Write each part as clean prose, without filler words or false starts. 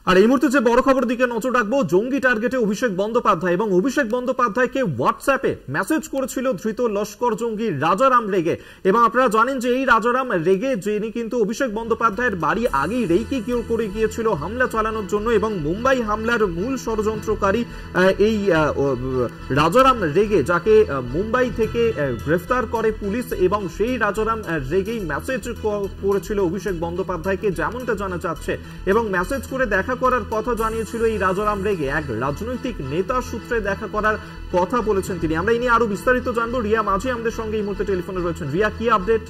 আর এই মুহূর্তে যে বড় খবর দিকে নজর রাখবো, জঙ্গি টার্গেটে অভিষেক বন্দ্যোপাধ্যায় এবং অভিষেক বন্দ্যোপাধ্যায়কে হোয়াটসঅ্যাপে মেসেজ করেছিল ধৃত লস্কর জঙ্গি রাজারাম রেগে। এবং আপনারা জানেন যে এই রাজারাম রেগে যিনি কিন্তু অভিষেক বন্দ্যোপাধ্যায়ের বাড়ি আগেই রেকি করে গিয়েছিল হামলা চালানোর জন্য, এবং মুম্বাই হামলার মূল ষড়যন্ত্রকারী এই রাজারাম রেগে, যাকে মুম্বাই থেকে গ্রেফতার করে পুলিশ, এবং সেই রাজারাম রেগেই মেসেজ করেছিল অভিষেক বন্দ্যোপাধ্যায়কে যেমনটা জানা যাচ্ছে। এবং মেসেজ করে দেখা করার কথা জানিয়েছিল এই রাজারাম রেগে, এক রাজনৈতিক নেতা সূত্রে দেখা করার কথা বলেছেন তিনি। আমরা এই নিয়ে আরো বিস্তারিত জানবো। রিয়া মাঝি আমাদের সঙ্গে এই মুহূর্তে টেলিফোনে রয়েছেন। রিয়া, কি আপডেট?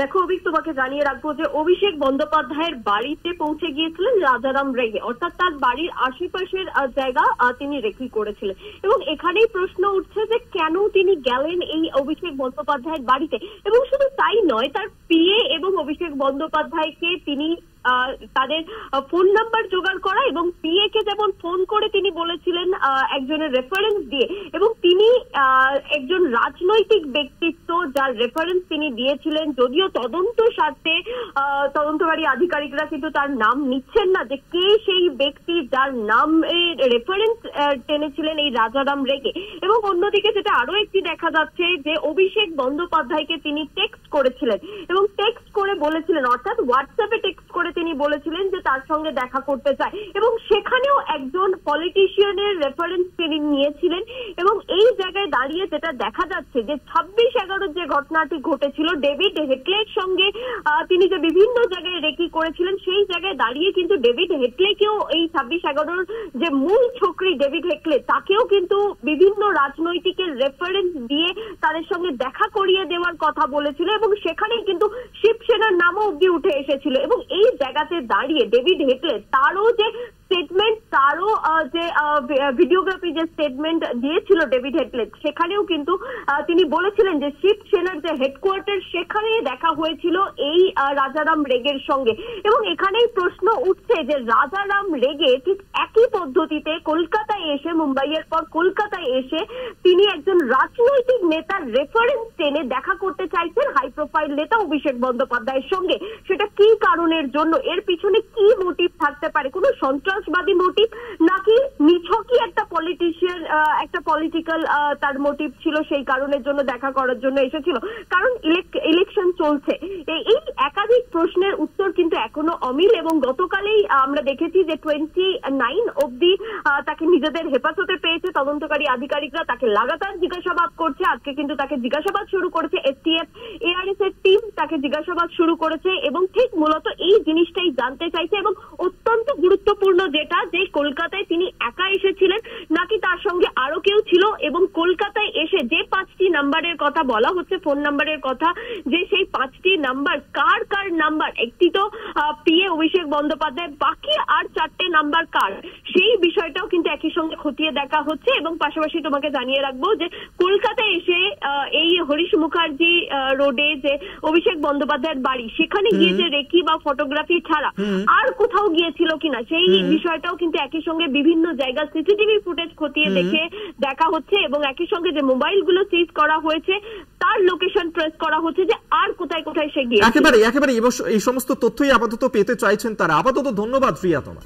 দেখো অভিক, তোমাকে জানিয়ে রাখবো যে অভিষেক বন্দ্যোপাধ্যায়ের বাড়িতে পৌঁছে গিয়েছিলেন রাজারাম রেগে, অর্থাৎ তার বাড়ির আশেপাশের জায়গা তিনি রেকি করেছিলেন। এবং এখানেই প্রশ্ন উঠছে যে কেন তিনি গেলেন এই অভিষেক বন্দ্যোপাধ্যায়ের বাড়িতে। এবং শুধু তাই নয়, তার পিএ এবং অভিষেক বন্দ্যোপাধ্যায়কে তিনি তাদের ফোন নাম্বার জোগাড় করা, এবং পিএ কে যেমন ফোন করে তিনি বলেছিলেন একজনের রেফারেন্স দিয়ে, এবং তিনি একজন রাজনৈতিক ব্যক্তিত্ব যার রেফারেন্স তিনি দিয়েছিলেন, যদিও তদন্ত স্বার্থে তদন্তকারী আধিকারিকরা কিন্তু তার নাম নিচ্ছেন না যে কে সেই ব্যক্তি যার নাম রেফারেন্স টেনেছিলেন এই রাজারাম রেগে। এবং অন্যদিকে যেটা আরো একটি দেখা যাচ্ছে যে অভিষেক বন্দ্যোপাধ্যায়কে তিনি টেক্সট করেছিলেন, এবং টেক্সট করে বলেছিলেন, অর্থাৎ হোয়াটসঅ্যাপে টেক্সট করে তিনি বলেছিলেন যে তার সঙ্গে দেখা করতে চায়, এবং সেখানেও একজন পলিটিশিয়ানের রেফারেন্স তিনি নিয়েছিলেন। এবং এই জায়গায় দাঁড়িয়ে যেটা দেখা যাচ্ছে যে 26/11 যে ঘটনাটি ঘটেছিল ডেভিড হেডলের সঙ্গে, তিনি যে বিভিন্ন জায়গায় রেকি করেছিলেন, সেই জায়গায় দাঁড়িয়ে কিন্তু ডেভিড হেডলেকেও এই 26/11 যে মূল ছকরি ডেভিড হেডলে, তাকেও কিন্তু বিভিন্ন রাজনৈতিকের রেফারেন্স দিয়ে তাদের সঙ্গে দেখা করিয়ে দেওয়ার কথা বলেছিল, এবং সেখানেই কিন্তু শিবসেনার নামও অব্দি উঠে এসেছিল। এবং এই জায়গাতে দাঁড়িয়ে ডেভিড হেডলে তারও যে স্টেটমেন্ট, তারও যে ভিডিওগ্রাফি যে স্টেটমেন্ট দিয়েছিল ডেভিড হেডলে, সেখানেও কিন্তু তিনি বলেছিলেন যে শিবসেনার যে হেডকোয়ার্টার সেখানে দেখা হয়েছিল এই রাজারাম রেগের সঙ্গে। এবং এখানেই প্রশ্ন উঠছে যে রাজারাম রেগে ঠিক একই পদ্ধতিতে কলকাতায় এসে, মুম্বাইয়ের পর কলকাতায় এসে তিনি একজন রাজনৈতিক নেতার রেফারেন্স টেনে দেখা করতে চাইছেন হাই প্রোফাইল নেতা অভিষেক বন্দ্যোপাধ্যায়ের সঙ্গে। সেটা কি কারণের জন্য, এর পিছনে কি মোটিভ থাকতে পারে? কোনো সন্ত্রাসবাদী মোটিভ, নাকি নিছকই একটা পলিটিশিয়ান, একটা পলিটিক্যাল তার মোটিভ ছিল, সেই কারণের জন্য দেখা করার জন্য এসেছিল? কারণ ইলেকশন চলছে। এই একাধিক প্রশ্নের উত্তর কিন্তু এখনো অমিল। এবং গতকালেই আমরা দেখেছি যে 29 অব্দি তাকে নিজেদের হেফাজতে পেয়েছে তদন্তকারী আধিকারিকরা, তাকে লাগাতার জিজ্ঞাসাবাদ করছে। আজকে কিন্তু তাকে জিজ্ঞাসাবাদ শুরু করেছে এসটিএফ এআরএস এর টিম, তাকে জিজ্ঞাসাবাদ শুরু করেছে, এবং ঠিক মূলত এই জিনিসটাই জানতে চাইছে। এবং অত্যন্ত গুরুত্বপূর্ণ যেটা, যে কলকাতায় তিনি একা এসেছিলেন নাকি তার সঙ্গে আরো কেউ ছিল, এবং কলকাতায় এসে যে 5টি নাম্বারের কথা বলা হচ্ছে, ফোন নাম্বারের কথা, যে সেই 5টি নাম্বার কার কার নাম্বার, একটি তো পিএ অভিষেক বন্দ্যোপাধ্যায়, বাকি আর 4টে নাম্বার কার, সেই বিষয়টাও কিন্তু একই সঙ্গে খতিয়ে দেখা হচ্ছে। এবং পাশাপাশি তোমাকে জানিয়ে রাখবো যে কলকাতায় এসে এই হরিশ মুখার্জি রোডে যে অভিষেক বন্দ্যোপাধ্যায়ের বাড়ি, সেখানে গিয়ে যে রেকি বা ফটোগ্রাফি ছাড়া আর কোথাও গিয়েছিল কিনা, সেই বিষয়টাও কিন্তু একই সঙ্গে বিভিন্ন জায়গায় সিসিটিভি ফুটেজ খতিয়ে দেখে দেখা হচ্ছে। এবং একই সঙ্গে যে মোবাইল গুলো সিজ করা হয়েছে তার লোকেশন ট্রেস করা হচ্ছে যে আর কোথায় কোথায় সে গিয়েছে। একেবারে এই সমস্ত তথ্যই আপাতত পেতে চাইছেন তারা। আপাতত ধন্যবাদ রিয়া তোমার।